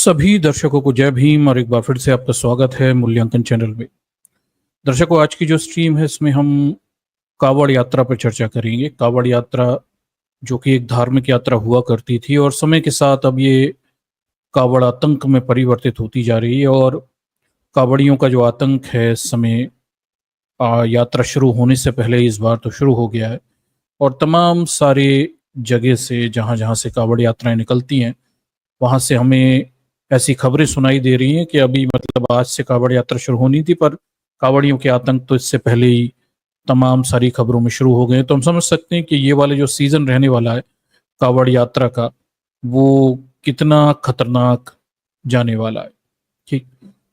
सभी दर्शकों को जय भीम और एक बार फिर से आपका स्वागत है मूल्यांकन चैनल में। दर्शकों, आज की जो स्ट्रीम है इसमें हम कावड़ यात्रा पर चर्चा करेंगे। कावड़ यात्रा जो कि एक धार्मिक यात्रा हुआ करती थी और समय के साथ अब ये कावड़ आतंक में परिवर्तित होती जा रही है। और कावड़ियों का जो आतंक है इस समय यात्रा शुरू होने से पहले इस बार तो शुरू हो गया है। और तमाम सारे जगह से जहाँ जहाँ से कावड़ यात्राएं निकलती हैं वहाँ से हमें ऐसी खबरें सुनाई दे रही हैं कि अभी मतलब आज से कावड़ यात्रा शुरू होनी थी, पर कावड़ियों के आतंक तो इससे पहले ही तमाम सारी खबरों में शुरू हो गए। तो हम समझ सकते हैं कि ये वाला जो सीजन रहने वाला है कावड़ यात्रा का, वो कितना खतरनाक जाने वाला है। ठीक,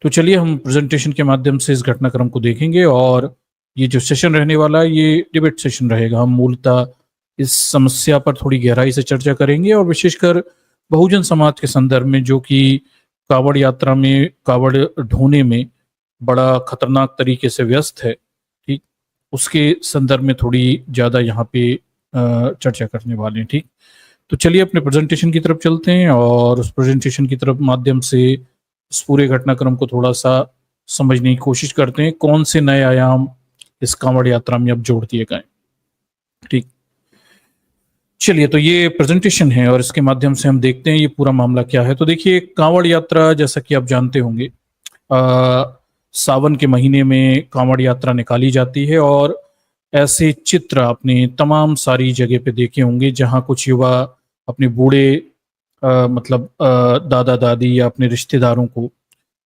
तो चलिए हम प्रेजेंटेशन के माध्यम से इस घटनाक्रम को देखेंगे। और ये जो सेशन रहने वाला है ये डिबेट सेशन रहेगा। हम मूलतः इस समस्या पर थोड़ी गहराई से चर्चा करेंगे और विशेषकर बहुजन समाज के संदर्भ में, जो कि कावड़ यात्रा में कावड़ ढोने में बड़ा खतरनाक तरीके से व्यस्त है। ठीक, उसके संदर्भ में थोड़ी ज़्यादा यहाँ पे चर्चा करने वाले हैं। ठीक, तो चलिए अपने प्रेजेंटेशन की तरफ चलते हैं और उस प्रेजेंटेशन की तरफ माध्यम से इस पूरे घटनाक्रम को थोड़ा सा समझने की कोशिश करते हैं, कौन से नए आयाम इस कांवड़ यात्रा में अब जोड़ दिए गए। ठीक, चलिए, तो ये प्रेजेंटेशन है और इसके माध्यम से हम देखते हैं ये पूरा मामला क्या है। तो देखिए, कांवड़ यात्रा जैसा कि आप जानते होंगे सावन के महीने में कांवड़ यात्रा निकाली जाती है। और ऐसे चित्र आपने तमाम सारी जगह पे देखे होंगे जहां कुछ युवा अपने बूढ़े मतलब दादा दादी या अपने रिश्तेदारों को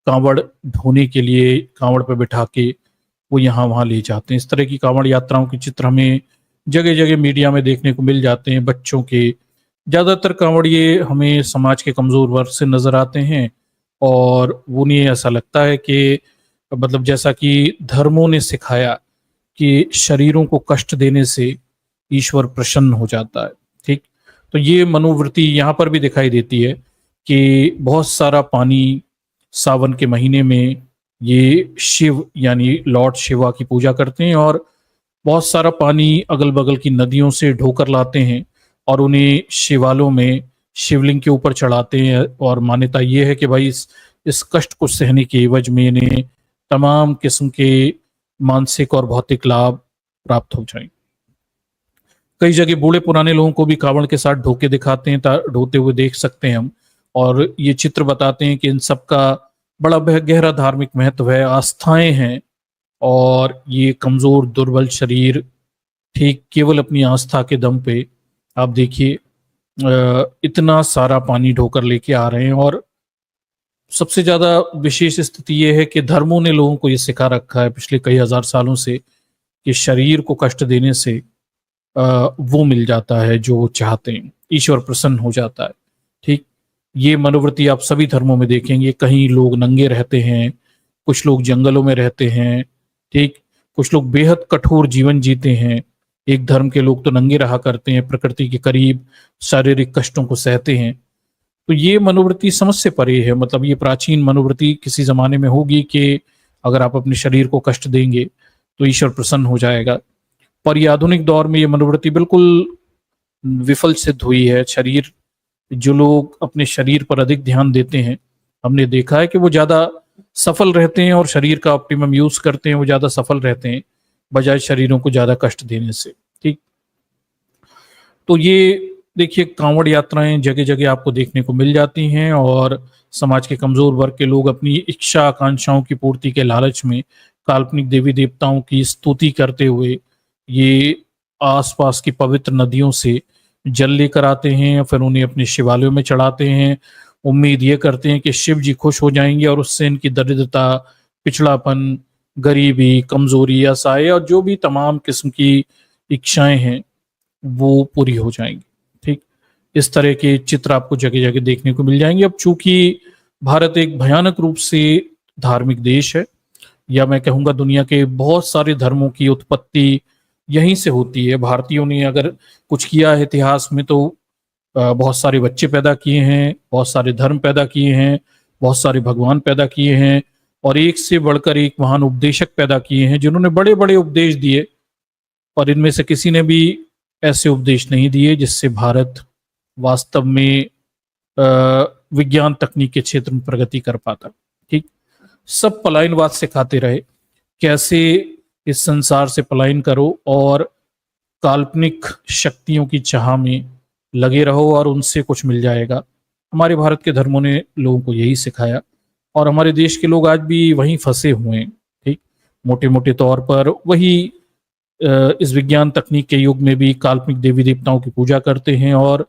कांवड़ ढोने के लिए कांवड़ पे बिठा के वो यहाँ वहाँ ले जाते हैं। इस तरह की कांवड़ यात्राओं के चित्र हमें जगह जगह मीडिया में देखने को मिल जाते हैं। बच्चों के ज़्यादातर कांवड़िए हमें समाज के कमज़ोर वर्ग से नज़र आते हैं और उन्हें ऐसा लगता है कि मतलब जैसा कि धर्मों ने सिखाया कि शरीरों को कष्ट देने से ईश्वर प्रसन्न हो जाता है। ठीक, तो ये मनोवृत्ति यहाँ पर भी दिखाई देती है कि बहुत सारा पानी सावन के महीने में ये शिव यानी लॉर्ड शिवा की पूजा करते हैं और बहुत सारा पानी अगल बगल की नदियों से ढोकर लाते हैं और उन्हें शिवालयों में शिवलिंग के ऊपर चढ़ाते हैं। और मान्यता ये है कि भाई इस कष्ट को सहने के एवज में इन्हें तमाम किस्म के मानसिक और भौतिक लाभ प्राप्त हो जाएं। कई जगह बूढ़े पुराने लोगों को भी कावड़ के साथ ढोके दिखाते हैं, ढोते हुए देख सकते हैं हम। और ये चित्र बताते हैं कि इन सब का बड़ा गहरा धार्मिक महत्व है, आस्थाएं हैं। और ये कमजोर दुर्बल शरीर ठीक केवल अपनी आस्था के दम पे आप देखिए इतना सारा पानी ढोकर लेके आ रहे हैं। और सबसे ज्यादा विशेष स्थिति ये है कि धर्मों ने लोगों को ये सिखा रखा है पिछले कई हजार सालों से कि शरीर को कष्ट देने से वो मिल जाता है जो वो चाहते हैं, ईश्वर प्रसन्न हो जाता है। ठीक, ये मनोवृत्ति आप सभी धर्मों में देखेंगे। कहीं लोग नंगे रहते हैं, कुछ लोग जंगलों में रहते हैं। ठीक, कुछ लोग बेहद कठोर जीवन जीते हैं। एक धर्म के लोग तो नंगे रहा करते हैं, प्रकृति के करीब शारीरिक कष्टों को सहते हैं। तो ये मनोवृत्ति समझ से परे है। मतलब ये प्राचीन मनोवृत्ति किसी जमाने में होगी कि अगर आप अपने शरीर को कष्ट देंगे तो ईश्वर प्रसन्न हो जाएगा, पर ये आधुनिक दौर में ये मनोवृत्ति बिल्कुल विफल सिद्ध हुई है। शरीर, जो लोग अपने शरीर पर अधिक ध्यान देते हैं, हमने देखा है कि वो ज्यादा सफल रहते हैं और शरीर का ऑप्टिमम यूज करते हैं, वो ज्यादा सफल रहते हैं बजाय शरीरों को ज्यादा कष्ट देने से। ठीक, तो ये देखिए कांवड़ यात्राएं जगह जगह आपको देखने को मिल जाती हैं और समाज के कमजोर वर्ग के लोग अपनी इच्छा आकांक्षाओं की पूर्ति के लालच में काल्पनिक देवी देवताओं की स्तुति करते हुए ये आसपास की पवित्र नदियों से जल लेकर आते हैं, फिर उन्हें अपने शिवालयों में चढ़ाते हैं। उम्मीद ये करते हैं कि शिव जी खुश हो जाएंगे और उससे इनकी दरिद्रता, पिछड़ापन, गरीबी, कमजोरी, असहाय और जो भी तमाम किस्म की इच्छाएं हैं वो पूरी हो जाएंगी। ठीक, इस तरह के चित्र आपको जगह जगह देखने को मिल जाएंगे। अब चूंकि भारत एक भयानक रूप से धार्मिक देश है, या मैं कहूँगा दुनिया के बहुत सारे धर्मों की उत्पत्ति यहीं से होती है। भारतीयों ने अगर कुछ किया है इतिहास में तो बहुत सारे बच्चे पैदा किए हैं, बहुत सारे धर्म पैदा किए हैं, बहुत सारे भगवान पैदा किए हैं और एक से बढ़कर एक महान उपदेशक पैदा किए हैं जिन्होंने बड़े बड़े उपदेश दिए। पर इनमें से किसी ने भी ऐसे उपदेश नहीं दिए जिससे भारत वास्तव में विज्ञान तकनीक के क्षेत्र में प्रगति कर पाता। ठीक, सब पलायनवाद सिखाते रहे, कैसे इस संसार से पलायन करो और काल्पनिक शक्तियों की चाह में लगे रहो और उनसे कुछ मिल जाएगा। हमारे भारत के धर्मों ने लोगों को यही सिखाया और हमारे देश के लोग आज भी वहीं फंसे हुए हैं। ठीक, मोटे मोटे तौर पर वही इस विज्ञान तकनीक के युग में भी काल्पनिक देवी देवताओं की पूजा करते हैं और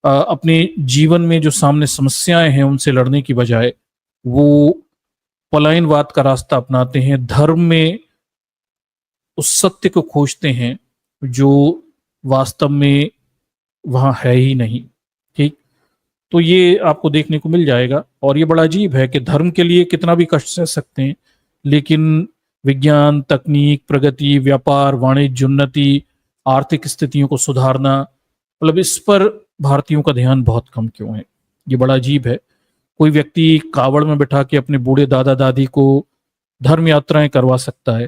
अपने जीवन में जो सामने समस्याएं हैं उनसे लड़ने की बजाय वो पलायनवाद का रास्ता अपनाते हैं, धर्म में उस सत्य को खोजते हैं जो वास्तव में वहां है ही नहीं। ठीक, तो ये आपको देखने को मिल जाएगा और ये बड़ा अजीब है कि धर्म के लिए कितना भी कष्ट सह सकते हैं, लेकिन विज्ञान तकनीक, प्रगति, व्यापार, वाणिज्य, उन्नति, आर्थिक स्थितियों को सुधारना, मतलब इस पर भारतीयों का ध्यान बहुत कम क्यों है? ये बड़ा अजीब है। कोई व्यक्ति कावड़ में बैठा के अपने बूढ़े दादा दादी को धर्म यात्राएं करवा सकता है,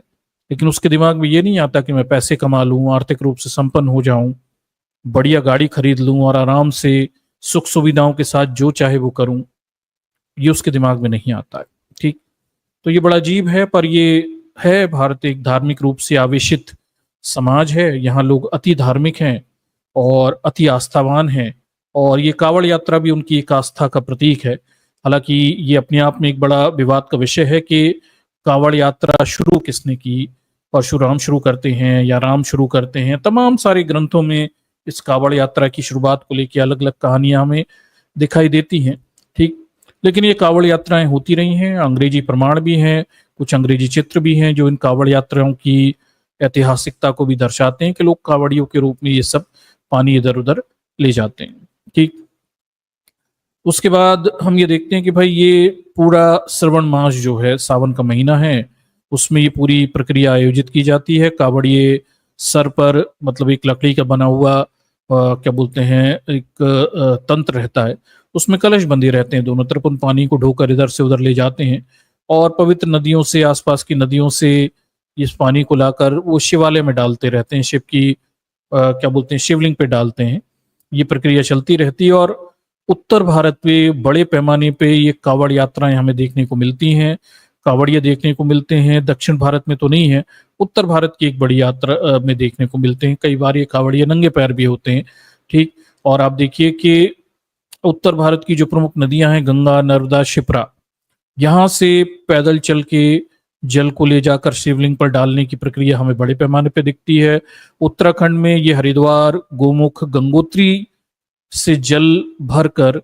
लेकिन उसके दिमाग में ये नहीं आता कि मैं पैसे कमा लूं, आर्थिक रूप से संपन्न हो जाऊं, बढ़िया गाड़ी खरीद लूं और आराम से सुख सुविधाओं के साथ जो चाहे वो करूं। ये उसके दिमाग में नहीं आता है। ठीक, तो ये बड़ा अजीब है, पर ये है, भारत एक धार्मिक रूप से आवेशित समाज है। यहाँ लोग अति धार्मिक हैं और अति आस्थावान हैं और ये कावड़ यात्रा भी उनकी एक आस्था का प्रतीक है। हालांकि ये अपने आप में एक बड़ा विवाद का विषय है कि कावड़ यात्रा शुरू किसने की, परशुराम शुरू करते हैं या राम शुरू करते हैं। तमाम सारे ग्रंथों में इस कावड़ यात्रा की शुरुआत को लेकर अलग अलग कहानियां हमें दिखाई देती हैं। ठीक, लेकिन ये कावड़ यात्राएं होती रही हैं, अंग्रेजी प्रमाण भी हैं, कुछ अंग्रेजी चित्र भी हैं जो इन कावड़ यात्राओं की ऐतिहासिकता को भी दर्शाते हैं कि लोग कावड़ियों के रूप में ये सब पानी इधर उधर ले जाते हैं। ठीक, उसके बाद हम ये देखते हैं कि भाई ये पूरा श्रवण मास जो है, सावन का महीना है, उसमें ये पूरी प्रक्रिया आयोजित की जाती है। कावड़िए सर पर मतलब एक लकड़ी का बना हुआ क्या बोलते हैं, एक तंत्र रहता है, उसमें कलश बंधे रहते हैं दोनों तरफ, उन पानी को ढोकर इधर से उधर ले जाते हैं और पवित्र नदियों से, आसपास की नदियों से इस पानी को लाकर वो शिवालय में डालते रहते हैं, शिव की क्या बोलते हैं, शिवलिंग पे डालते हैं। ये प्रक्रिया चलती रहती है और उत्तर भारत में बड़े पैमाने पे ये कावड़ यात्राएं हमें देखने को मिलती हैं, कावड़िया देखने को मिलते हैं। दक्षिण भारत में तो नहीं है, उत्तर भारत की एक बड़ी यात्रा में देखने को मिलते हैं। कई बार ये कावड़िया नंगे पैर भी होते हैं। ठीक, और आप देखिए कि उत्तर भारत की जो प्रमुख नदियां हैं, गंगा, नर्मदा, शिप्रा, यहाँ से पैदल चल के जल को ले जाकर शिवलिंग पर डालने की प्रक्रिया हमें बड़े पैमाने पर दिखती है। उत्तराखंड में ये हरिद्वार, गोमुख, गंगोत्री से जल भरकर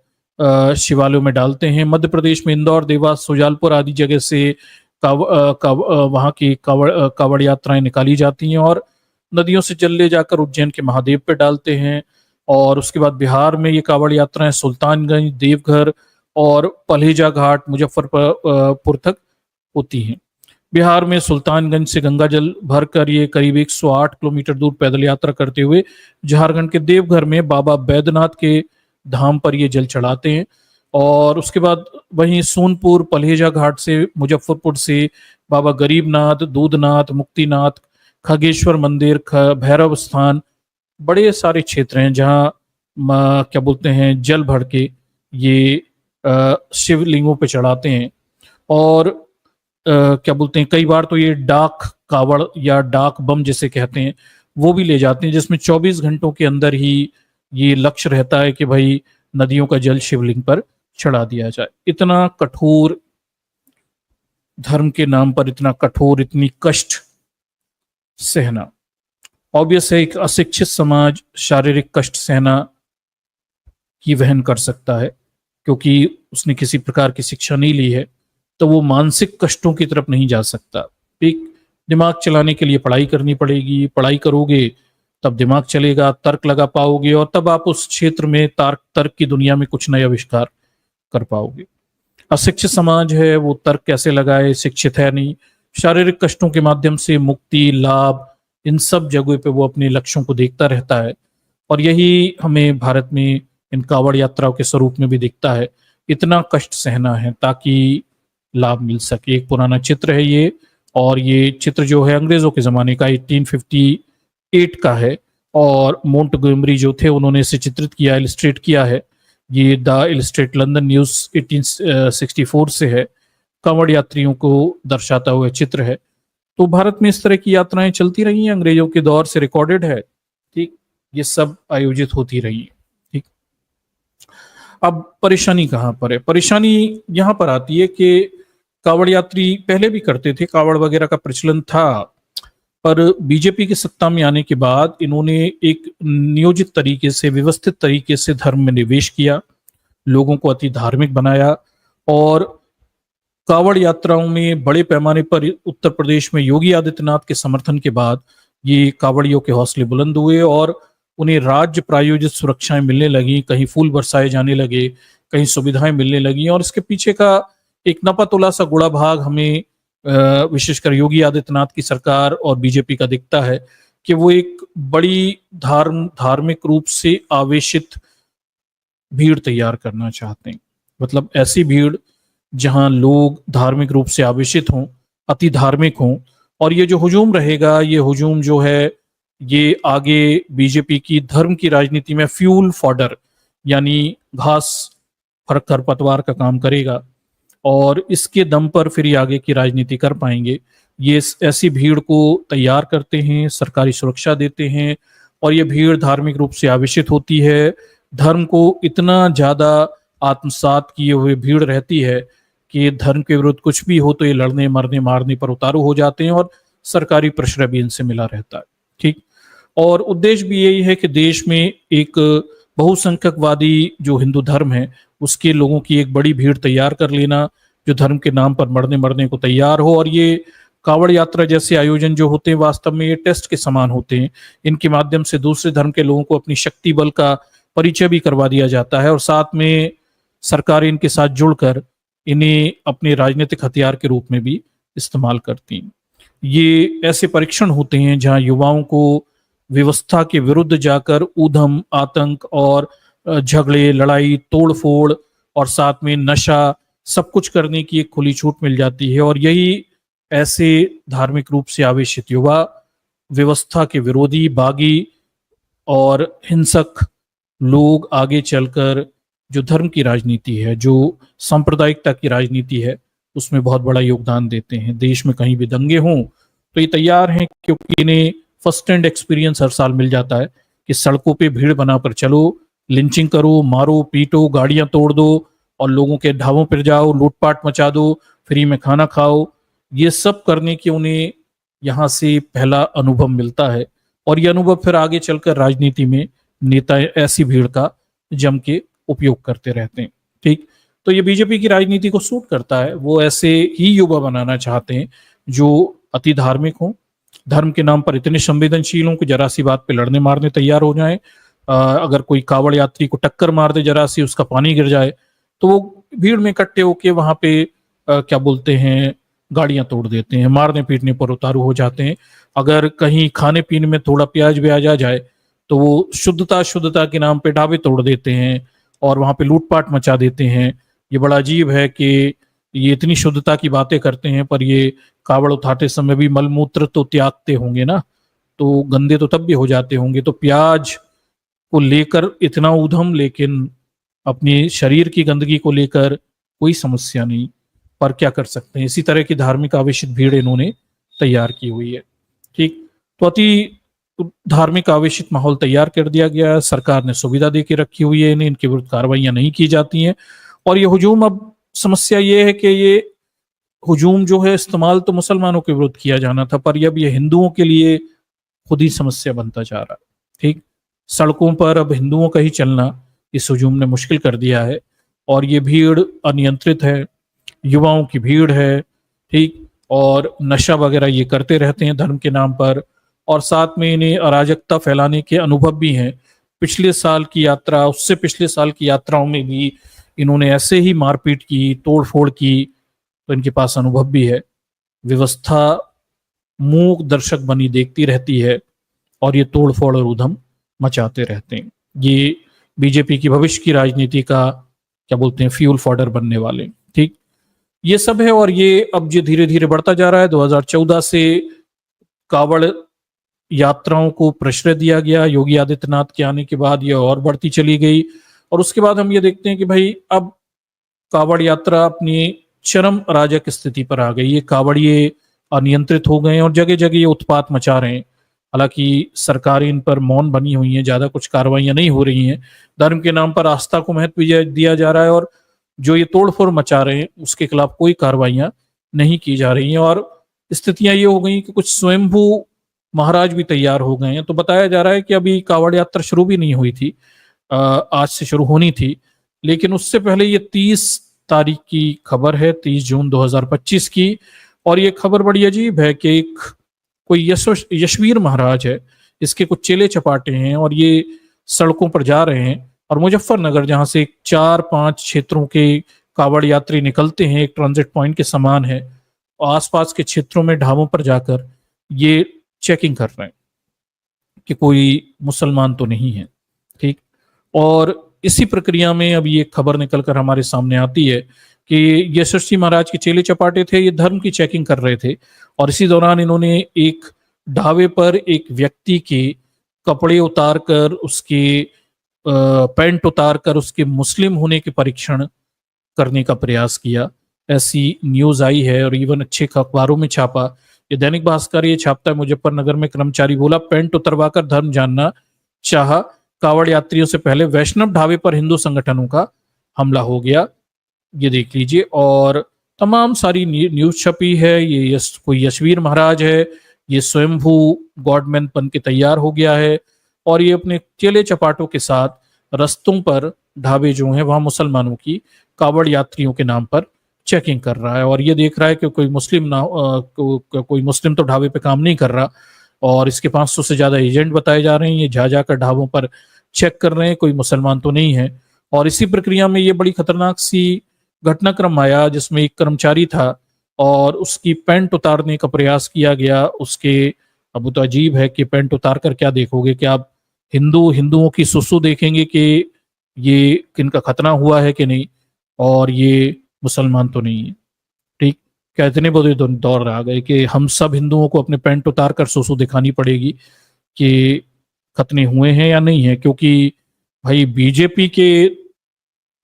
शिवालयों में डालते हैं। मध्य प्रदेश में इंदौर, देवास, सुजालपुर आदि जगह से वहाँ की कावड़ यात्राएं निकाली जाती हैं और नदियों से जल ले जाकर उज्जैन के महादेव पे डालते हैं। और उसके बाद बिहार में ये कावड़ यात्राएं सुल्तानगंज, देवघर और पलेजा घाट, मुजफ्फरपुर तक होती हैं। बिहार में सुल्तानगंज से गंगा जल भरकर ये करीब 108 किलोमीटर दूर पैदल यात्रा करते हुए झारखंड के देवघर में बाबा बैद्यनाथ के धाम पर ये जल चढ़ाते हैं। और उसके बाद वहीं सोनपुर, पलेजा घाट से, मुजफ्फरपुर से बाबा गरीबनाथ, दूधनाथ, मुक्तिनाथ, खगेश्वर मंदिर, भैरव स्थान, बड़े सारे क्षेत्र हैं जहाँ क्या बोलते हैं, जल भर के ये शिवलिंगों पे चढ़ाते हैं। और क्या बोलते हैं, कई बार तो ये डाक कावड़ या डाक बम जिसे कहते हैं वो भी ले जाते हैं, जिसमें 24 घंटों के अंदर ही ये लक्ष्य रहता है कि भाई नदियों का जल शिवलिंग पर चढ़ा दिया जाए। इतना कठोर धर्म के नाम पर इतना कठोर, इतनी कष्ट सहना, ऑब्वियस है एक अशिक्षित समाज शारीरिक कष्ट सहना की वहन कर सकता है, क्योंकि उसने किसी प्रकार की शिक्षा नहीं ली है, तो वो मानसिक कष्टों की तरफ नहीं जा सकता। एक दिमाग चलाने के लिए पढ़ाई करनी पड़ेगी, पढ़ाई करोगे तब दिमाग चलेगा, तर्क लगा पाओगे और तब आप उस क्षेत्र में तर्क की दुनिया में कुछ नया आविष्कार कर पाओगे। अशिक्षित समाज है, वो तर्क कैसे लगाए, शिक्षित है नहीं, शारीरिक कष्टों के माध्यम से मुक्ति, लाभ, इन सब जगहों पे वो अपने लक्ष्यों को देखता रहता है। और यही हमें भारत में इन कावड़ यात्राओं के स्वरूप में भी दिखता है। इतना कष्ट सहना है ताकि लाभ मिल सके। एक पुराना चित्र है ये, और ये चित्र जो है अंग्रेजों के जमाने का 1858 का है, और मोंटगोमरी जो थे उन्होंने इसे चित्रित किया, इलस्ट्रेट किया है, ये द इलस्ट्रेट लंदन न्यूज 1864 से है, कांवड़ यात्रियों को दर्शाता हुआ चित्र है। तो भारत में इस तरह की यात्राएं चलती रही हैं, अंग्रेजों के दौर से रिकॉर्डेड है। ठीक, ये सब आयोजित होती रही है। ठीक, अब परेशानी कहाँ पर है? परेशानी यहाँ पर आती है कि कांवड़ यात्री पहले भी करते थे, कांवड़ वगैरह का प्रचलन था, पर बीजेपी की सत्ता में आने के बाद इन्होंने एक नियोजित तरीके से, व्यवस्थित तरीके से धर्म में निवेश किया, लोगों को अति धार्मिक बनाया, और कांवड़ यात्राओं में बड़े पैमाने पर उत्तर प्रदेश में योगी आदित्यनाथ के समर्थन के बाद ये कांवड़ियों के हौसले बुलंद हुए और उन्हें राज्य प्रायोजित सुरक्षाएं मिलने लगी, कहीं फूल बरसाए जाने लगे, कहीं सुविधाएं मिलने लगी। और इसके पीछे का एक नपा तुला सा गुड़ा भाग हमें विशेषकर योगी आदित्यनाथ की सरकार और बीजेपी का दिखता है कि वो एक बड़ी धार्मिक रूप से आवेशित भीड़ तैयार करना चाहते हैं। मतलब ऐसी भीड़ जहां लोग धार्मिक रूप से आवेशित हों, अति धार्मिक हों, और ये जो हुजूम रहेगा, ये हुजूम जो है ये आगे बीजेपी की धर्म की राजनीति में फ्यूल फॉडर यानी घास खरपतवार का काम करेगा, और इसके दम पर फिर ये आगे की राजनीति कर पाएंगे। ये ऐसी भीड़ को तैयार करते हैं, सरकारी सुरक्षा देते हैं, और ये भीड़ धार्मिक रूप से आवेशित होती है, धर्म को इतना ज्यादा आत्मसात किए हुए भीड़ रहती है कि धर्म के विरुद्ध कुछ भी हो तो ये लड़ने मरने मारने पर उतारू हो जाते हैं, और सरकारी प्रेशर भी इनसे मिला रहता है। ठीक, और उद्देश्य भी यही है कि देश में एक बहुसंख्यकवादी जो हिंदू धर्म है उसके लोगों की एक बड़ी भीड़ तैयार कर लेना, जो धर्म के नाम पर मरने मरने को तैयार हो। और ये कांवड़ यात्रा जैसे आयोजन जो होते हैं वास्तव में ये टेस्ट के समान होते हैं। इनके माध्यम से दूसरे धर्म के लोगों को अपनी शक्ति बल का परिचय भी करवा दिया जाता है, और साथ में सरकारें इनके साथ जुड़कर इन्हें अपने राजनीतिक हथियार के रूप में भी इस्तेमाल करती हैं। ये ऐसे परीक्षण होते हैं जहां युवाओं को व्यवस्था के विरुद्ध जाकर ऊधम, आतंक और झगड़े, लड़ाई, तोड़फोड़ और साथ में नशा सब कुछ करने की एक खुली छूट मिल जाती है। और यही ऐसे धार्मिक रूप से आवेशित युवा व्यवस्था के विरोधी, बागी और हिंसक लोग आगे चलकर जो धर्म की राजनीति है, जो सांप्रदायिकता की राजनीति है, उसमें बहुत बड़ा योगदान देते हैं। देश में कहीं भी दंगे हों तो ये तैयार हैं, क्योंकि इन्हें फर्स्ट हैंड एक्सपीरियंस हर साल मिल जाता है कि सड़कों पे भीड़ बनाकर चलो, लिंचिंग करो, मारो पीटो, गाड़ियां तोड़ दो और लोगों के ढाबों पर जाओ, लूटपाट मचा दो, फ्री में खाना खाओ। ये सब करने के उन्हें यहाँ से पहला अनुभव मिलता है, और ये अनुभव फिर आगे चलकर राजनीति में नेता ऐसी भीड़ का जम के उपयोग करते रहते हैं। ठीक, तो ये बीजेपी की राजनीति को सूट करता है। वो ऐसे ही युवा बनाना चाहते हैं जो अति धार्मिक हों, धर्म के नाम पर इतने संवेदनशील हों कि जरा सी बात पे लड़ने मारने तैयार हो जाएं। अगर कोई कांवड़ यात्री को टक्कर मार दे जरा सी, उसका पानी गिर जाए, तो वो भीड़ में इकट्ठे होके वहां पे क्या बोलते हैं, गाड़ियां तोड़ देते हैं, मारने पीटने पर उतारू हो जाते हैं। अगर कहीं खाने पीने में थोड़ा प्याज व्याज आ जाए तो वो शुद्धता के नाम पे ढाबे तोड़ देते हैं और वहां पे लूटपाट मचा देते हैं। ये बड़ा अजीब है कि ये इतनी शुद्धता की बातें करते हैं, पर ये कावड़ उठाते समय भी मलमूत्र तो त्यागते होंगे ना, तो गंदे तो तब भी हो जाते होंगे। तो प्याज को लेकर इतना ऊधम, लेकिन अपने शरीर की गंदगी को लेकर कोई समस्या नहीं। पर क्या कर सकते हैं, इसी तरह की धार्मिक आवेशित भीड़ इन्होंने तैयार की हुई है। ठीक, तो अति धार्मिक आवेशित माहौल तैयार कर दिया गया, सरकार ने सुविधा दे के रखी हुई है इन्हें, इनके विरुद्ध कार्रवाइयां नहीं की जाती हैं। और ये हुजूम, अब समस्या ये है कि ये हुजूम जो है इस्तेमाल तो मुसलमानों के विरुद्ध किया जाना था, पर अब ये हिंदुओं के लिए खुद ही समस्या बनता जा रहा है। ठीक, सड़कों पर अब हिंदुओं का ही चलना इस हुजूम ने मुश्किल कर दिया है, और ये भीड़ अनियंत्रित है, युवाओं की भीड़ है। ठीक, और नशा वगैरह ये करते रहते हैं धर्म के नाम पर, और साथ में इन्हें अराजकता फैलाने के अनुभव भी हैं। पिछले साल की यात्रा, उससे पिछले साल की यात्राओं में भी इन्होंने ऐसे ही मारपीट की, तोड़फोड़ की, तो इनके पास अनुभव भी है। व्यवस्था मूक दर्शक बनी देखती रहती है और ये तोड़फोड़ और उधम मचाते रहते हैं। ये बीजेपी की भविष्य की राजनीति का क्या बोलते हैं, फ्यूल फॉडर बनने वाले। ठीक, ये सब है, और ये अब जो धीरे धीरे बढ़ता जा रहा है। 2014 से कावड़ यात्राओं को प्रश्रय दिया गया, योगी आदित्यनाथ के आने के बाद ये और बढ़ती चली गई, और उसके बाद हम ये देखते हैं कि भाई अब कावड़ यात्रा अपनी चरम अराजक स्थिति पर आ गई। ये कावड़िए अनियंत्रित हो गए हैं और जगह जगह ये उत्पात मचा रहे हैं। हालांकि सरकारें इन पर मौन बनी हुई हैं, ज्यादा कुछ कार्रवाइयां नहीं हो रही हैं। धर्म के नाम पर आस्था को महत्व दिया जा रहा है और जो ये तोड़फोड़ मचा रहे हैं उसके खिलाफ कोई कार्रवाइयां नहीं की जा रही हैं। और स्थितियां ये हो गई कि कुछ स्वयंभू महाराज भी तैयार हो गए हैं। तो बताया जा रहा है कि अभी कावड़ यात्रा शुरू भी नहीं हुई थी, आज से शुरू होनी थी, लेकिन उससे पहले ये 30 तारीख की खबर है, 30 जून 2025 की। और ये खबर बड़ी अजीब है कि एक कोई यशवीर महाराज है, इसके कुछ चेले चपाटे हैं और ये सड़कों पर जा रहे हैं और मुजफ्फरनगर, जहां से 4-5 क्षेत्रों के कावड़ यात्री निकलते हैं, एक ट्रांजिट पॉइंट के समान है, और आसपास के क्षेत्रों में ढाबों पर जाकर ये चेकिंग कर रहे हैं कि कोई मुसलमान तो नहीं है। ठीक। और इसी प्रक्रिया में अब ये खबर निकलकर हमारे सामने आती है कि यशस्वी महाराज के चेले चपाटे थे, ये धर्म की चेकिंग कर रहे थे और इसी दौरान इन्होंने एक ढाबे पर एक व्यक्ति के कपड़े उतारकर, उसके पैंट उतारकर उसके मुस्लिम होने के परीक्षण करने का प्रयास किया। ऐसी न्यूज आई है और इवन अच्छे अखबारों में छापा। ये दैनिक भास्कर ये छापता है, मुजफ्फरनगर में कर्मचारी बोला पैंट उतरवाकर धर्म जानना चाहा, कावड़ यात्रियों से पहले वैष्णव ढाबे पर हिंदू संगठनों का हमला हो गया। ये देख लीजिए। और तमाम सारी न्यूज छपी है। ये कोई यशवीर महाराज है, ये स्वयंभू गॉडमैन बन के तैयार हो गया है और ये अपने चेले चपाटों के साथ रस्तों पर ढाबे जो हैं वहां मुसलमानों की कावड़ यात्रियों के नाम पर चेकिंग कर रहा है और ये देख रहा है कि कोई मुस्लिम ना कोई मुस्लिम तो ढाबे पे काम नहीं कर रहा। और इसके 500 से ज्यादा एजेंट बताए जा रहे हैं, ये जा जाकर ढाबों पर चेक कर रहे हैं, कोई मुसलमान तो नहीं है। और इसी प्रक्रिया में ये बड़ी खतरनाक सी घटनाक्रम आया जिसमें एक कर्मचारी था और उसकी पैंट उतारने का प्रयास किया गया। उसके, अब तो अजीब है कि पैंट उतार कर क्या देखोगे, कि आप हिंदुओं की सुसु देखेंगे कि ये किनका खतना हुआ है कि नहीं, और ये मुसलमान तो नहीं है। ठीक। क्या इतने बड़े दौर आ गए कि हम सब हिंदुओं को अपने पैंट उतार कर सुसु दिखानी पड़ेगी कि खतने हुए हैं या नहीं है, क्योंकि भाई बीजेपी के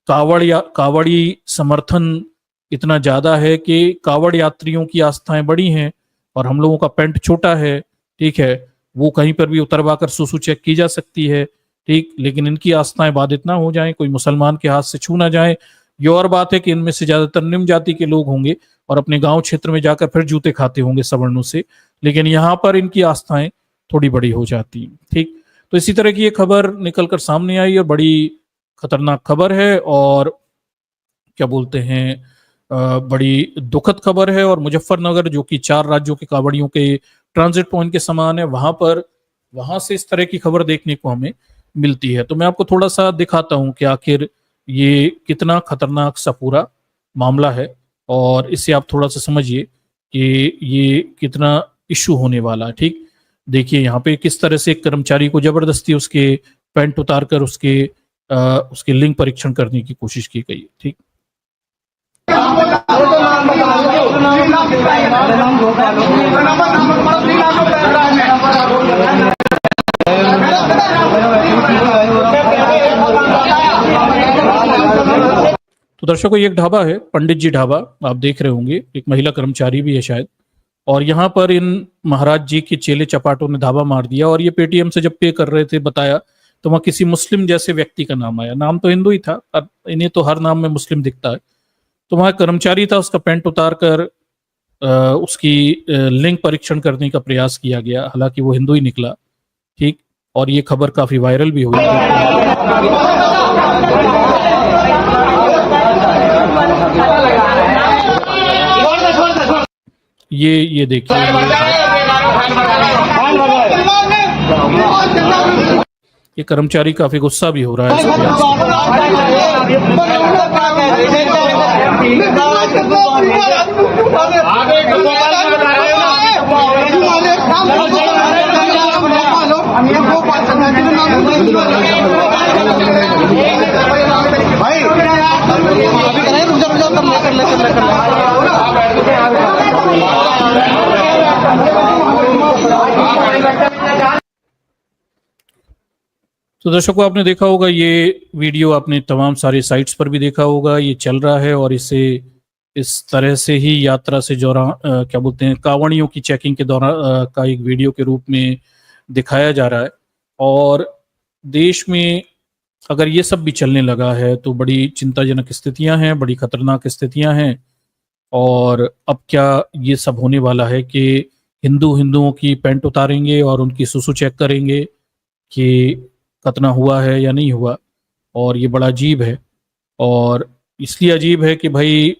कावड़ी समर्थन इतना ज्यादा है कि कावड़ यात्रियों की आस्थाएं बड़ी हैं और हम लोगों का पैंट छोटा है। ठीक है, वो कहीं पर भी उतरवा कर सुसु चेक की जा सकती है। ठीक, लेकिन इनकी आस्थाएं बाधित ना हो जाएं, कोई मुसलमान के हाथ से छू ना जाए। ये और बात है कि इनमें से ज्यादातर निम्न जाति के लोग होंगे और अपने गांव क्षेत्र में जाकर फिर जूते खाते होंगे सवर्णों से, लेकिन यहाँ पर इनकी आस्थाएं थोड़ी बड़ी हो जाती हैं। ठीक। तो इसी तरह की ये खबर निकलकर सामने आई और बड़ी खतरनाक खबर है और क्या बोलते हैं, बड़ी दुखद खबर है। और मुजफ्फरनगर जो कि 4 राज्यों के कावड़ियों के ट्रांजिट पॉइंट के समान है, वहां से इस तरह की खबर देखने को हमें मिलती है। तो मैं आपको थोड़ा सा दिखाता हूं कि आखिर ये कितना खतरनाक सा पूरा मामला है और इससे आप थोड़ा सा समझिए कि ये कितना इशू होने वाला है। ठीक। देखिए यहाँ पे किस तरह से एक कर्मचारी को जबरदस्ती उसके पैंट उतारकर उसके लिंग परीक्षण करने की कोशिश की गई है। ठीक। तो दर्शकों, ये एक ढाबा है, पंडित जी ढाबा, आप देख रहे होंगे, एक महिला कर्मचारी भी है शायद। और यहाँ पर इन महाराज जी के चेले चपाटों ने धावा मार दिया और ये पेटीएम से जब पे कर रहे थे बताया तो वहां किसी मुस्लिम जैसे व्यक्ति का नाम आया। नाम तो हिंदू ही था, इन्हें तो हर नाम में मुस्लिम दिखता है। तो वहां कर्मचारी था, उसका पैंट उतार कर उसकी लिंग परीक्षण करने का प्रयास किया गया, हालांकि वो हिंदू ही निकला। ठीक। और ये खबर काफी वायरल भी हुई। ये देखिए, ये कर्मचारी काफी गुस्सा भी हो रहा है। तो तो दर्शकों, आपने देखा होगा ये वीडियो, आपने तमाम सारी साइट्स पर भी देखा होगा, ये चल रहा है और इसे इस तरह से ही यात्रा से क्या बोलते हैं, कांवड़ियों की चेकिंग के दौरान का एक वीडियो के रूप में दिखाया जा रहा है। और देश में अगर ये सब भी चलने लगा है तो बड़ी चिंताजनक स्थितियां हैं, बड़ी खतरनाक स्थितियां हैं। और अब क्या ये सब होने वाला है कि हिंदुओं की पैंट उतारेंगे और उनकी सुसु चेक करेंगे कि खतना हुआ है या नहीं हुआ। और ये बड़ा अजीब है। और इसलिए अजीब है कि भाई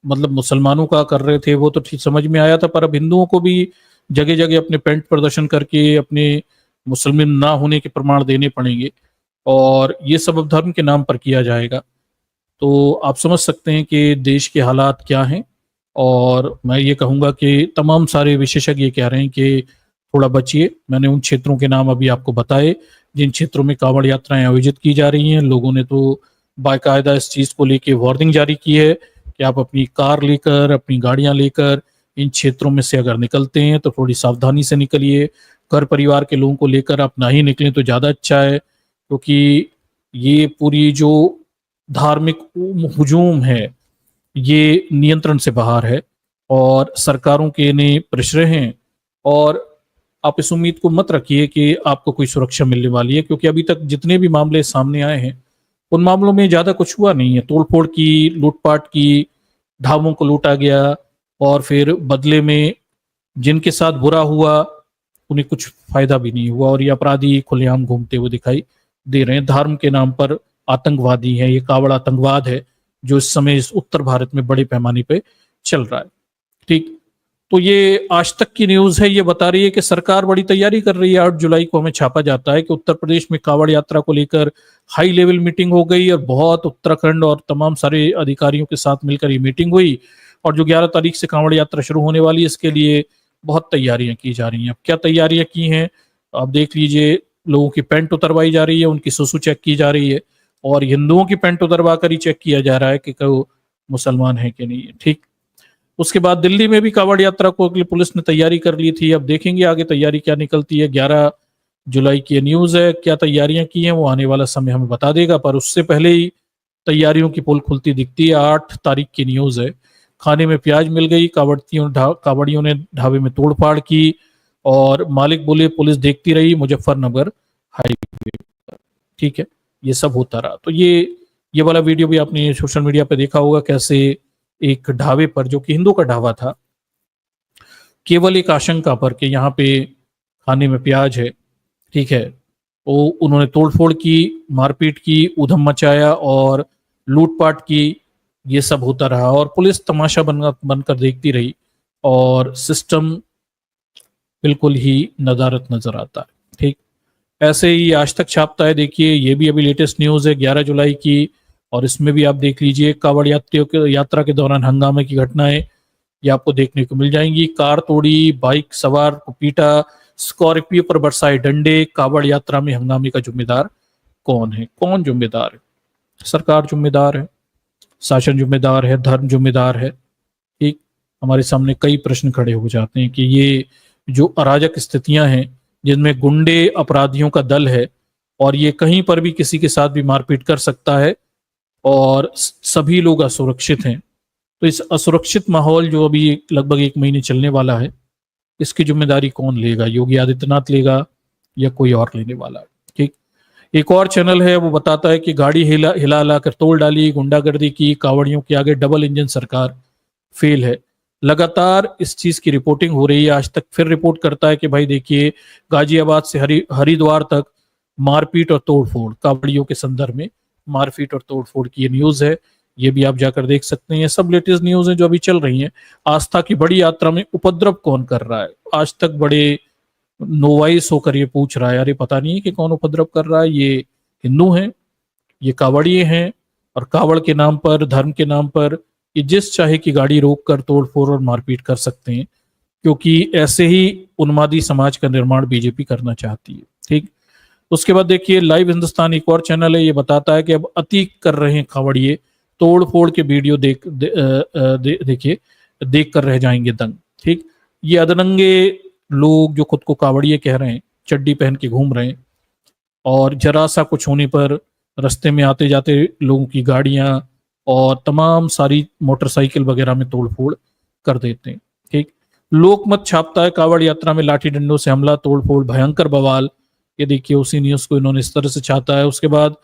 मतलब मुसलमानों का कर रहे थे वो तो ठीक समझ में आया था, पर अब हिंदुओं को भी जगह जगह अपने पैंट प्रदर्शन करके अपने मुसलमान ना होने के प्रमाण देने पड़ेंगे। और ये सब अब धर्म के नाम पर किया जाएगा। तो आप समझ सकते हैं कि देश के हालात क्या हैं। और मैं ये कहूँगा कि तमाम सारे विशेषज्ञ ये कह रहे हैं कि थोड़ा बचिए। मैंने उन क्षेत्रों के नाम अभी आपको बताए जिन क्षेत्रों में कांवड़ यात्राएं आयोजित की जा रही हैं। लोगों ने तो बाकायदा इस चीज़ को लेके वार्निंग जारी की है कि आप अपनी कार लेकर, अपनी गाड़ियां लेकर इन क्षेत्रों में से अगर निकलते हैं तो थोड़ी सावधानी से निकलिए। घर परिवार के लोगों को लेकर आप ना ही निकलें तो ज़्यादा अच्छा है, क्योंकि ये पूरी जो धार्मिक हुजूम है ये नियंत्रण से बाहर है और सरकारों के ने प्रश्रय हैं। और आप इस उम्मीद को मत रखिए कि आपको कोई सुरक्षा मिलने वाली है, क्योंकि अभी तक जितने भी मामले सामने आए हैं उन मामलों में ज़्यादा कुछ हुआ नहीं है। तोड़फोड़ की, लूटपाट की, ढाबों को लूटा गया और फिर बदले में जिनके साथ बुरा हुआ उन्हें कुछ फायदा भी नहीं हुआ। और ये अपराधी खुलेआम घूमते हुए दिखाई दे रहे हैं। धर्म के नाम पर आतंकवादी है, ये कावड़ आतंकवाद है जो इस समय इस उत्तर भारत में बड़े पैमाने पे चल रहा है। ठीक। तो ये आज तक की न्यूज है, ये बता रही है कि सरकार बड़ी तैयारी कर रही है। 8 जुलाई को हमें छापा जाता है कि उत्तर प्रदेश में कावड़ यात्रा को लेकर हाई लेवल मीटिंग हो गई और बहुत उत्तराखंड और तमाम सारे अधिकारियों के साथ मिलकर ये मीटिंग हुई। और जो 11 तारीख से कांवड़ यात्रा शुरू होने वाली है इसके लिए बहुत तैयारियां की जा रही हैं। अब क्या तैयारियां की हैं आप देख लीजिए। लोगों की पैंट उतरवाई जा रही है, उनकी सुसु चेक की जा रही है और हिंदुओं की पैंट उतरवा कर ही चेक किया जा रहा है कि वो मुसलमान है कि नहीं है। ठीक। उसके बाद दिल्ली में भी कांवड़ यात्रा को अगली पुलिस ने तैयारी कर ली थी। अब देखेंगे आगे तैयारी क्या निकलती है। 11 जुलाई की न्यूज है, क्या तैयारियां की हैं वो आने वाला समय हमें बता देगा। पर उससे पहले ही तैयारियों की पोल खुलती दिखती है। 8 तारीख की न्यूज है, खाने में प्याज मिल गई, कावड़ियों ने ढाबे में तोड़फाड़ की और मालिक बोले पुलिस देखती रही मुजफ्फरनगर हाईवे। ठीक है, ये सब होता रहा। तो ये वाला वीडियो भी आपने सोशल मीडिया पे देखा होगा, कैसे एक ढाबे पर जो कि हिंदू का ढाबा था, केवल एक आशंका पर कि यहाँ पे खाने में प्याज है, ठीक है, वो उन्होंने तोड़फोड़ की, मारपीट की, उधम मचाया और लूटपाट की। ये सब होता रहा और पुलिस तमाशा बनकर देखती रही और सिस्टम बिल्कुल ही नदारत नजर आता है। ठीक। ऐसे ही आज तक छापता है, देखिए ये भी अभी लेटेस्ट न्यूज है 11 जुलाई की और इसमें भी आप देख लीजिए कांवड़ यात्रियों के यात्रा के दौरान हंगामे की घटनाएं ये आपको देखने को मिल जाएंगी। कार तोड़ी, बाइक सवार को पीटा, स्कॉर्पियो पर बरसाए डंडे। कांवड़ यात्रा में हंगामे का जिम्मेदार कौन है? कौन जिम्मेदार है? सरकार जिम्मेदार है, शासन जिम्मेदार है, धर्म जिम्मेदार है। ठीक। हमारे सामने कई प्रश्न खड़े हो जाते हैं कि ये जो अराजक स्थितियां हैं जिनमें गुंडे अपराधियों का दल है और ये कहीं पर भी किसी के साथ भी मारपीट कर सकता है और सभी लोग असुरक्षित हैं, तो इस असुरक्षित माहौल जो अभी लगभग 1 महीने चलने वाला है इसकी जिम्मेदारी कौन लेगा? योगी आदित्यनाथ लेगा या कोई और लेने वाला है? ठीक। एक और चैनल है वो बताता है कि गाड़ी हिला हिला कर तोड़ डाली, गुंडागर्दी की, कावड़ियों के आगे डबल इंजन सरकार फेल है। लगातार इस चीज की रिपोर्टिंग हो रही है। आज तक फिर रिपोर्ट करता है कि भाई देखिए गाजियाबाद से हरिद्वार तक मारपीट और तोड़फोड़, कावड़ियों के संदर्भ में मारपीट और तोड़फोड़ की ये न्यूज है। ये भी आप जाकर देख सकते हैं। सब लेटेस्ट न्यूज है जो अभी चल रही हैं। आस्था की बड़ी यात्रा में उपद्रव कौन कर रहा है? आज तक बड़े नोवाइस होकर ये पूछ रहा है, अरे पता नहीं है कि कौन उपद्रव कर रहा है। ये हिंदू हैं, ये कावड़िए हैं और कावड़ के नाम पर, धर्म के नाम पर ये जिस चाहे की गाड़ी रोक कर तोड़फोड़ और मारपीट कर सकते हैं, क्योंकि ऐसे ही उन्मादी समाज का निर्माण बीजेपी करना चाहती है। ठीक। उसके बाद देखिए लाइव हिंदुस्तान एक और चैनल है, ये बताता है कि अब अति कर रहे हैं कावड़िए, तोड़फोड़ के वीडियो देखिए देख कर रह जाएंगे दंग। ठीक। ये अदरंगे लोग जो खुद को कावड़िए कह रहे हैं, चड्डी पहन के घूम रहे हैं, और जरा सा कुछ होने पर रास्ते में आते जाते लोगों की गाड़ियां और तमाम सारी मोटरसाइकिल वगैरह में तोड़फोड़ कर देते हैं। ठीक। लोकमत छापता है कावड़ यात्रा में लाठी डंडों से हमला, तोड़फोड़, भयंकर बवाल। ये देखिए उसी न्यूज को इन्होंने इस तरह से छापा है। उसके बाद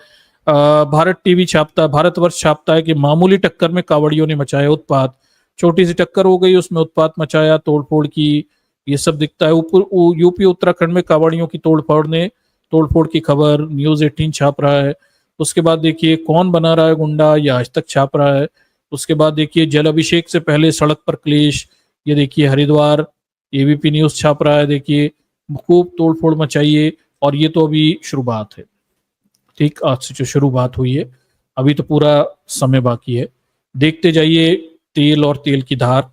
भारत टीवी छापता है, भारतवर्ष छापता है कि मामूली टक्कर में कावड़ियों ने मचाया उत्पात। छोटी सी टक्कर हो गई, उसमें उत्पात मचाया, तोड़फोड़ की, ये सब दिखता है। ऊपर यूपी उत्तराखंड में कावड़ियों की तोड़फोड़ की खबर न्यूज 18 छाप रहा है। उसके बाद देखिए कौन बना रहा है गुंडा, ये आज तक छाप रहा है। उसके बाद देखिए जल अभिषेक से पहले सड़क पर क्लेश, ये देखिए हरिद्वार, एबीपी न्यूज छाप रहा है। देखिए खूब तोड़फोड़ मचाइए, और ये तो अभी शुरुआत है। ठीक, आज से जो शुरुआत हुई है, अभी तो पूरा समय बाकी है। देखते जाइए तेल और तेल की धार।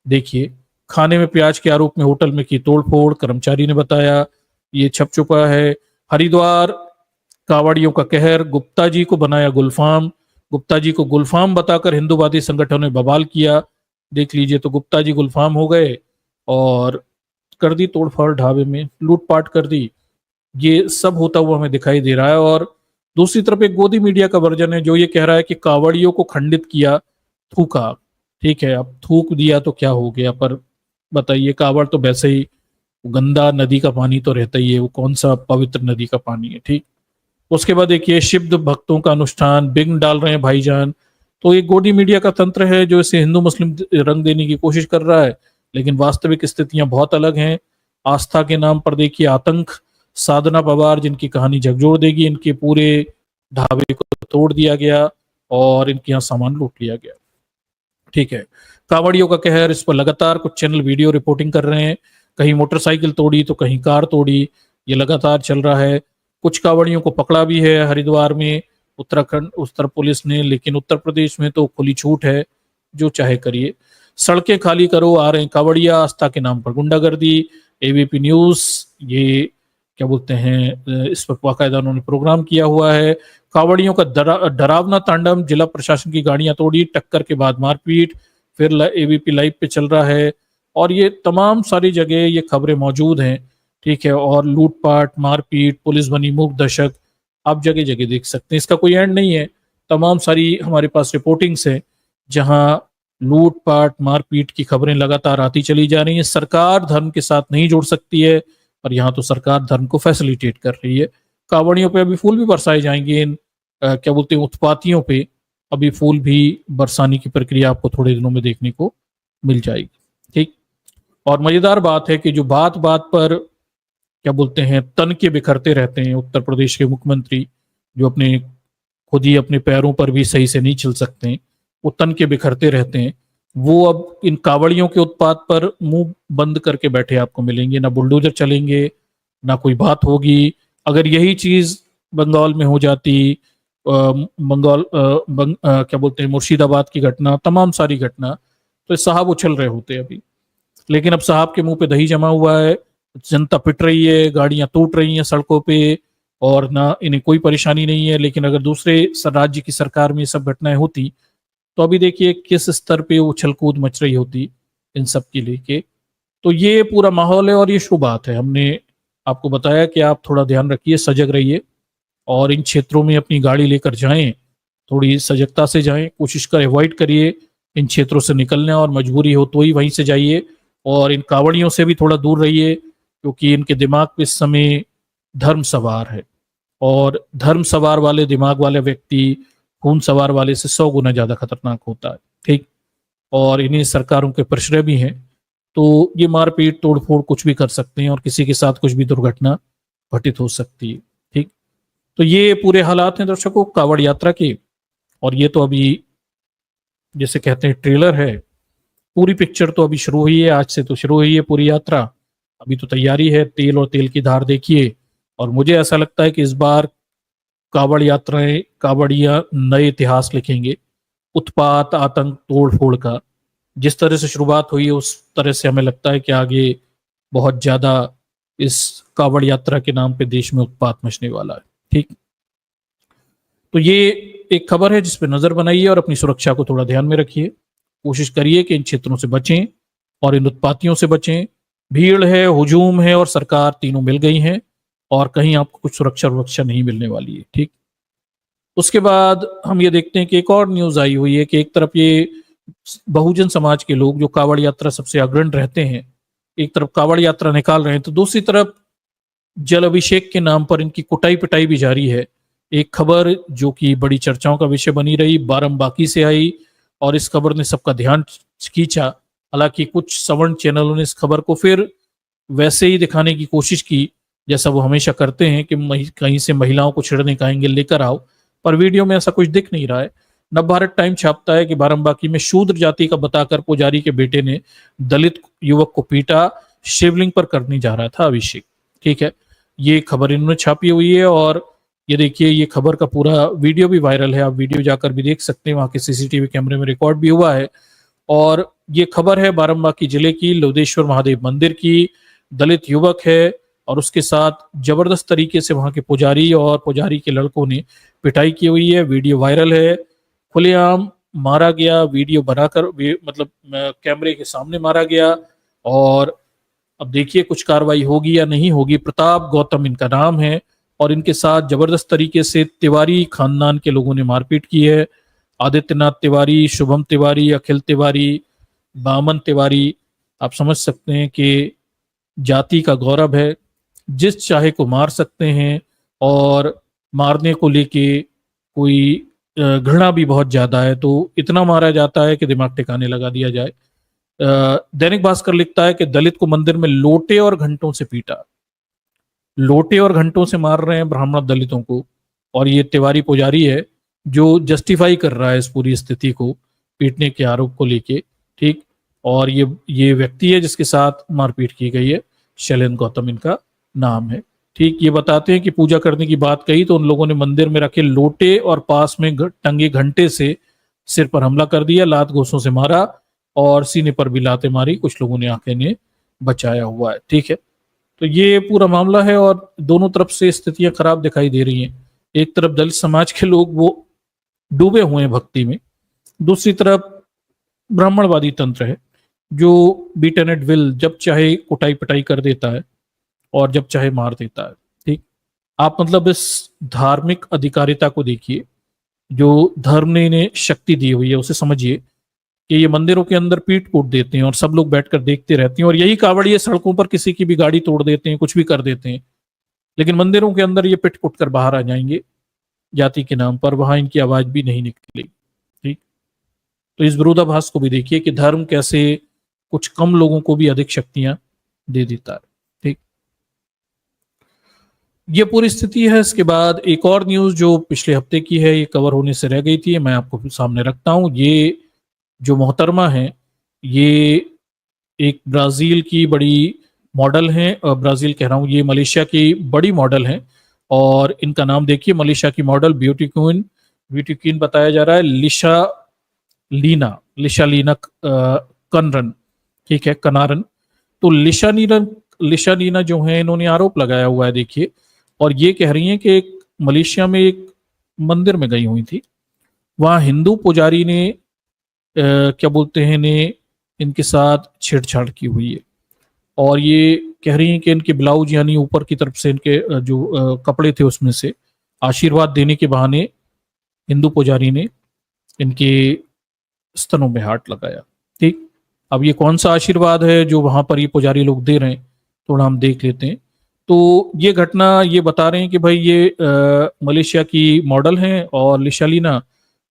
देखिए खाने में प्याज के आरोप में होटल में की तोड़फोड़, कर्मचारी ने बताया, ये छप चुका है। हरिद्वार कावड़ियों का कहर, गुप्ता जी को बनाया गुलफाम, गुप्ता जी को गुलफाम बताकर हिंदूवादी संगठनों ने बवाल किया। देख लीजिए, तो गुप्ता जी गुलफाम हो गए और कर दी तोड़फोड़, ढाबे में लूटपाट कर दी। ये सब होता हुआ हमें दिखाई दे रहा है। और दूसरी तरफ एक गोदी मीडिया का वर्जन है जो ये कह रहा है कि कावड़ियों को खंडित किया, थूका। ठीक है, अब थूक दिया तो क्या हो गया, पर बताइए, कावड़ तो वैसे ही गंदा नदी का पानी तो रहता ही है, वो कौन सा पवित्र नदी का पानी है। ठीक। उसके बाद देखिए शिव भक्तों का अनुष्ठान, बिंग डाल रहे हैं भाईजान। तो एक गोदी मीडिया का तंत्र है जो इसे हिंदू मुस्लिम रंग देने की कोशिश कर रहा है, लेकिन वास्तविक स्थितियां बहुत अलग हैं। आस्था के नाम पर देखिए आतंक, साधना पवार जिनकी कहानी झकझोर देगी, इनके पूरे ढाबे को तोड़ दिया गया और इनके यहाँ सामान लूट लिया गया। ठीक है, कावड़ियों का कहर, इस पर लगातार कुछ चैनल वीडियो रिपोर्टिंग कर रहे हैं। कहीं मोटरसाइकिल तोड़ी तो कहीं कार तोड़ी, ये लगातार चल रहा है। कुछ कावड़ियों को पकड़ा भी है हरिद्वार में उत्तराखंड उत्तर पुलिस ने, लेकिन उत्तर प्रदेश में तो खुली छूट है, जो चाहे करिए। सड़कें खाली करो, आ रहे हैं कावड़िया, आस्था के नाम पर गुंडागर्दी। एबीपी न्यूज, ये क्या बोलते हैं, इस पर बाकायदा उन्होंने प्रोग्राम किया हुआ है। कावड़ियों का डरावना तांडव, जिला प्रशासन की गाड़ियां तोड़ी, टक्कर के बाद मारपीट, फिर एबीपी लाइव पे चल रहा है। और ये तमाम सारी जगह ये खबरें मौजूद हैं। ठीक है, और लूटपाट, मारपीट, पुलिस बनी मूक दर्शक, आप जगह जगह देख सकते हैं। इसका कोई एंड नहीं है। तमाम सारी हमारे पास रिपोर्टिंग्स है जहां लूटपाट, मारपीट की खबरें लगातार आती चली जा रही हैं। सरकार धर्म के साथ नहीं जोड़ सकती है, पर यहाँ तो सरकार धर्म को फैसिलिटेट कर रही है। कावड़ियों पे अभी फूल भी बरसाए जाएंगे, इन क्या बोलते हैं उत्पातियों पे अभी फूल भी बरसाने की प्रक्रिया आपको थोड़े दिनों में देखने को मिल जाएगी। ठीक। और मजेदार बात है कि जो बात बात पर क्या बोलते हैं तन के बिखरते रहते हैं उत्तर प्रदेश के मुख्यमंत्री, जो अपने खुद ही अपने पैरों पर भी सही से नहीं चल सकते हैं, वो तन के बिखरते रहते हैं, वो अब इन कावड़ियों के उत्पात पर मुंह बंद करके बैठे आपको मिलेंगे। ना बुलडोजर चलेंगे, ना कोई बात होगी। अगर यही चीज बंगाल में हो जाती, क्या बोलते हैं मुर्शिदाबाद की घटना, तमाम सारी घटना, तो साहब उछल रहे होते अभी। लेकिन अब साहब के मुंह पे दही जमा हुआ है, जनता पिट रही है, गाड़ियां टूट रही हैं सड़कों पे, और ना इन्हें कोई परेशानी नहीं है। लेकिन अगर दूसरे राज्य की सरकार में ये सब घटनाएं होती, तो अभी देखिए किस स्तर पे उछल कूद मच रही होती इन सब के लेके। तो ये पूरा माहौल है और ये शुभ बात है। हमने आपको बताया कि आप थोड़ा ध्यान रखिए, सजग रहिए, और इन क्षेत्रों में अपनी गाड़ी लेकर जाएं, थोड़ी सजगता से जाएं, कोशिश कर अवॉइड करिए इन क्षेत्रों से निकलने, और मजबूरी हो तो ही वहीं से जाइए। और इन कावड़ियों से भी थोड़ा दूर रहिए, क्योंकि इनके दिमाग पे इस समय धर्म सवार है, और धर्म सवार वाले दिमाग वाले व्यक्ति खून सवार वाले से 100 गुना ज्यादा खतरनाक होता है। ठीक। और इन्हीं सरकारों के प्रश्रय भी हैं, तो ये मारपीट तोड़फोड़ कुछ भी कर सकते हैं, और किसी के साथ कुछ भी दुर्घटना घटित हो सकती है। ठीक। तो ये पूरे हालात हैं दर्शकों कावड़ यात्रा के, और ये तो अभी जैसे कहते हैं ट्रेलर है, पूरी पिक्चर तो अभी शुरू हुई है, आज से तो शुरू हुई है पूरी यात्रा, अभी तो तैयारी है। तेल और तेल की धार देखिए, और मुझे ऐसा लगता है कि इस बार कावड़ यात्राएं, कावड़िया नए इतिहास लिखेंगे। उत्पात, आतंक, तोड़ फोड़ का जिस तरह से शुरुआत हुई है, उस तरह से हमें लगता है कि आगे बहुत ज्यादा इस कावड़ यात्रा के नाम पे देश में उत्पात मचने वाला है। ठीक। तो ये एक खबर है जिस पे नजर बनाइए, और अपनी सुरक्षा को थोड़ा ध्यान में रखिए। कोशिश करिए कि इन क्षेत्रों से बचें और इन उत्पातियों से बचें। भीड़ है, हुजूम है और सरकार, तीनों मिल गई हैं। और कहीं आपको कुछ सुरक्षा नहीं मिलने वाली है। ठीक, उसके बाद हम ये देखते हैं कि एक और न्यूज आई हुई है कि एक तरफ ये बहुजन समाज के लोग जो कावड़ यात्रा सबसे अग्रणी रहते हैं, एक तरफ कावड़ यात्रा निकाल रहे हैं, तो दूसरी तरफ जल अभिषेक के नाम पर इनकी कुटाई पिटाई भी जारी है। एक खबर जो कि बड़ी चर्चाओं का विषय बनी रही, बाराबंकी से आई और इस खबर ने सबका ध्यान खींचा। हालांकि कुछ सवर्ण चैनलों ने इस खबर को फिर वैसे ही दिखाने की कोशिश की जैसा वो हमेशा करते हैं कि कहीं से महिलाओं को छेड़ने का एंगल लेकर आओ, पर वीडियो में ऐसा कुछ दिख नहीं रहा है। नवभारत टाइम छापता है कि बाराबंकी में शूद्र जाति का बताकर पुजारी के बेटे ने दलित युवक को पीटा, शिवलिंग पर करने जा रहा था अभिषेक। ठीक है, ये खबर इन्होंने छापी हुई है और ये देखिए, ये खबर का पूरा वीडियो भी वायरल है, आप वीडियो जाकर भी देख सकते हैं, वहां के सीसीटीवी कैमरे में रिकॉर्ड भी हुआ है। और ये खबर है बाराबंकी जिले की लोधेश्वर महादेव मंदिर की। दलित युवक है और उसके साथ जबरदस्त तरीके से वहां के पुजारी और पुजारी के लड़कों ने पिटाई की हुई है। वीडियो वायरल है, खुलेआम मारा गया, वीडियो बनाकर मतलब कैमरे के सामने मारा गया। और अब देखिए कुछ कार्रवाई होगी या नहीं होगी। प्रताप गौतम इनका नाम है और इनके साथ जबरदस्त तरीके से तिवारी खानदान के लोगों ने मारपीट की है। आदित्यनाथ तिवारी, शुभम तिवारी, अखिल तिवारी, बामन तिवारी, आप समझ सकते हैं कि जाति का गौरव है, जिस चाहे को मार सकते हैं और मारने को लेके कोई घृणा भी बहुत ज्यादा है, तो इतना मारा जाता है कि दिमाग ठिकाने लगा दिया जाए। दैनिक भास्कर लिखता है कि दलित को मंदिर में लोटे और घंटों से पीटा। लोटे और घंटों से मार रहे हैं ब्राह्मण दलितों को, और ये तिवारी पुजारी है जो जस्टिफाई कर रहा है इस पूरी स्थिति को, पीटने के आरोप को लेके। ठीक, और ये व्यक्ति है जिसके साथ मारपीट की गई है, शैलेंद्र गौतम इनका नाम है। ठीक, ये बताते हैं कि पूजा करने की बात कही तो उन लोगों ने मंदिर में रखे लोटे और पास में टंगे घंटे से सिर पर हमला कर दिया, लात घोंसों से मारा और सीने पर भी लातें मारी। कुछ लोगों ने आंखें ने बचाया हुआ है। ठीक है, तो ये पूरा मामला है और दोनों तरफ से स्थितियां खराब दिखाई दे रही हैं। एक तरफ दलित समाज के लोग वो डूबे हुए हैं भक्ति में, दूसरी तरफ ब्राह्मणवादी तंत्र है जो बीटन एट विल, जब चाहे कुटाई पिटाई कर देता है और जब चाहे मार देता है। ठीक, आप मतलब इस धार्मिक अधिकारिता को देखिए, जो धर्म ने इन्हें शक्ति दी हुई है उसे समझिए कि ये मंदिरों के अंदर पीट कूट देते हैं और सब लोग बैठकर देखते रहते हैं, और यही कावड़िए सड़कों पर किसी की भी गाड़ी तोड़ देते हैं, कुछ भी कर देते हैं, लेकिन मंदिरों के अंदर ये पिट कुट कर बाहर आ जाएंगे जाति के नाम पर, वहां इनकी आवाज भी नहीं निकलेगी। ठीक, तो इस विरोधाभास को भी देखिए कि धर्म कैसे कुछ कम लोगों को भी अधिक शक्तियां दे देता है। ठीक, ये पूरी स्थिति है। इसके बाद एक और न्यूज जो पिछले हफ्ते की है, ये कवर होने से रह गई थी, मैं आपको सामने रखता हूं। ये जो मोहतरमा है, ये एक ब्राजील की बड़ी मॉडल है, ब्राजील कह रहा हूँ, ये मलेशिया की बड़ी मॉडल है और इनका नाम देखिए, मलेशिया की मॉडल ब्यूटी क्वीन बताया जा रहा है, लिशा लीना कनरन। ठीक है, कनारन। तो लिशा लीना जो है, इन्होंने आरोप लगाया हुआ है देखिए, और ये कह रही हैं कि मलेशिया में एक मंदिर में गई हुई थी, वहां हिंदू पुजारी ने क्या बोलते हैं ने इनके साथ छेड़छाड़ की हुई है, और ये कह रही हैं कि इनके ब्लाउज यानी ऊपर की तरफ से इनके जो कपड़े थे उसमें से आशीर्वाद देने के बहाने हिंदू पुजारी ने इनके स्तनों में हाथ लगाया। ठीक, अब ये कौन सा आशीर्वाद है जो वहां पर ये पुजारी लोग दे रहे हैं, थोड़ा हम देख लेते हैं। तो ये घटना ये बता रहे हैं कि भाई ये मलेशिया की मॉडल हैं और लिशालीना,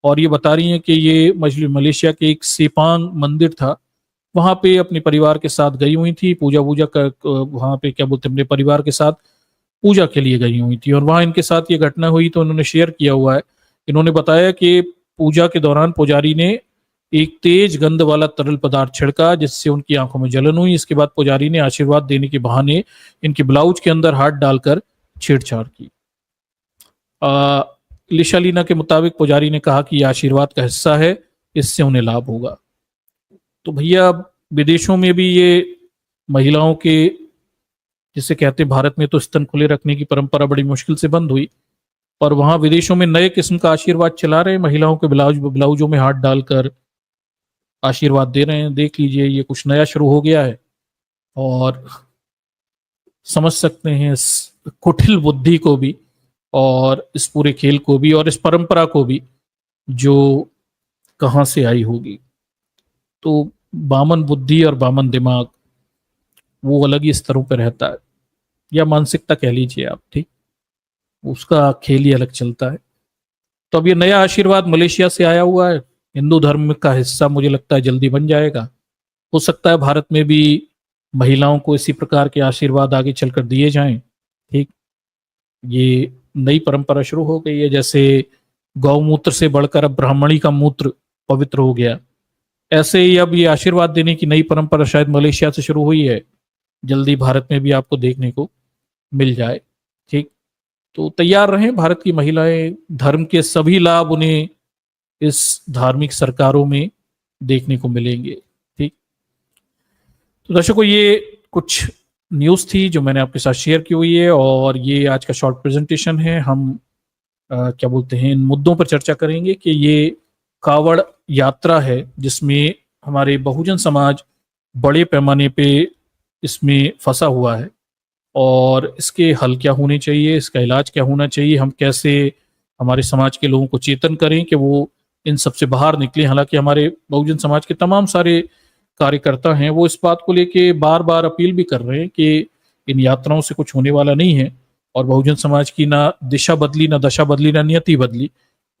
और ये बता रही हैं कि ये मलेशिया के एक सेपांग मंदिर था, वहां पे अपने परिवार के साथ गई हुई थी, पूजा कर वहां पे क्या बोलते हैं अपने परिवार के साथ पूजा के लिए गई हुई थी, और वहां इनके साथ ये घटना हुई। तो उन्होंने शेयर किया हुआ है, इन्होंने बताया कि पूजा के दौरान पुजारी ने एक तेज गंध वाला तरल पदार्थ छिड़का जिससे उनकी आंखों में जलन हुई। इसके बाद पुजारी ने आशीर्वाद देने के बहाने इनके ब्लाउज के अंदर हाथ डालकर छेड़छाड़ की। लिशालीना के मुताबिक पुजारी ने कहा कि यह आशीर्वाद का हिस्सा है, इससे उन्हें लाभ होगा। तो भैया विदेशों में भी ये महिलाओं के, जिसे कहते हैं भारत में तो स्तन खुले रखने की परंपरा बड़ी मुश्किल से बंद हुई, पर वहां विदेशों में नए किस्म का आशीर्वाद चला रहे हैं, महिलाओं के ब्लाउजों में हाथ डालकर आशीर्वाद दे रहे हैं। देख लीजिए, ये कुछ नया शुरू हो गया है और समझ सकते हैं इस कुटिल बुद्धि को भी और इस पूरे खेल को भी और इस परंपरा को भी जो कहाँ से आई होगी। तो बामन बुद्धि और बामन दिमाग वो अलग ही स्तरों पे रहता है, या मानसिकता कह लीजिए आप, ठीक, उसका खेल ही अलग चलता है। तो अब ये नया आशीर्वाद मलेशिया से आया हुआ है, हिंदू धर्म का हिस्सा मुझे लगता है जल्दी बन जाएगा। हो सकता है भारत में भी महिलाओं को इसी प्रकार के आशीर्वाद आगे चलकर दिए जाएं, ठीक। ये नई परंपरा शुरू हो गई है, जैसे गौमूत्र से बढ़कर अब ब्राह्मणी का मूत्र पवित्र हो गया, ऐसे ही अब ये आशीर्वाद देने की नई परंपरा शायद मलेशिया से शुरू हुई है, जल्दी भारत में भी आपको देखने को मिल जाए, ठीक। तो तैयार रहें भारत की महिलाएं, धर्म के सभी लाभ उन्हें इस धार्मिक सरकारों में देखने को मिलेंगे, ठीक। तो दर्शकों, ये कुछ न्यूज़ थी जो मैंने आपके साथ शेयर की हुई है, और ये आज का शॉर्ट प्रेजेंटेशन है। हम क्या बोलते हैं, इन मुद्दों पर चर्चा करेंगे कि ये कावड़ यात्रा है जिसमें हमारे बहुजन समाज बड़े पैमाने पे इसमें फंसा हुआ है, और इसके हल क्या होने चाहिए, इसका इलाज क्या होना चाहिए, हम कैसे हमारे समाज के लोगों को चेतन करें कि वो इन सबसे बाहर निकले। हालांकि हमारे बहुजन समाज के तमाम सारे कार्यकर्ता हैं वो इस बात को लेके बार बार अपील भी कर रहे हैं कि इन यात्राओं से कुछ होने वाला नहीं है, और बहुजन समाज की ना दिशा बदली, ना दशा बदली, ना नियति बदली,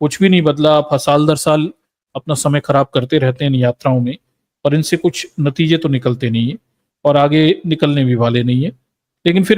कुछ भी नहीं बदला। आप साल दर साल अपना समय खराब करते रहते हैं इन यात्राओं में, और इनसे कुछ नतीजे तो निकलते नहीं है और आगे निकलने भी वाले नहीं है। लेकिन फिर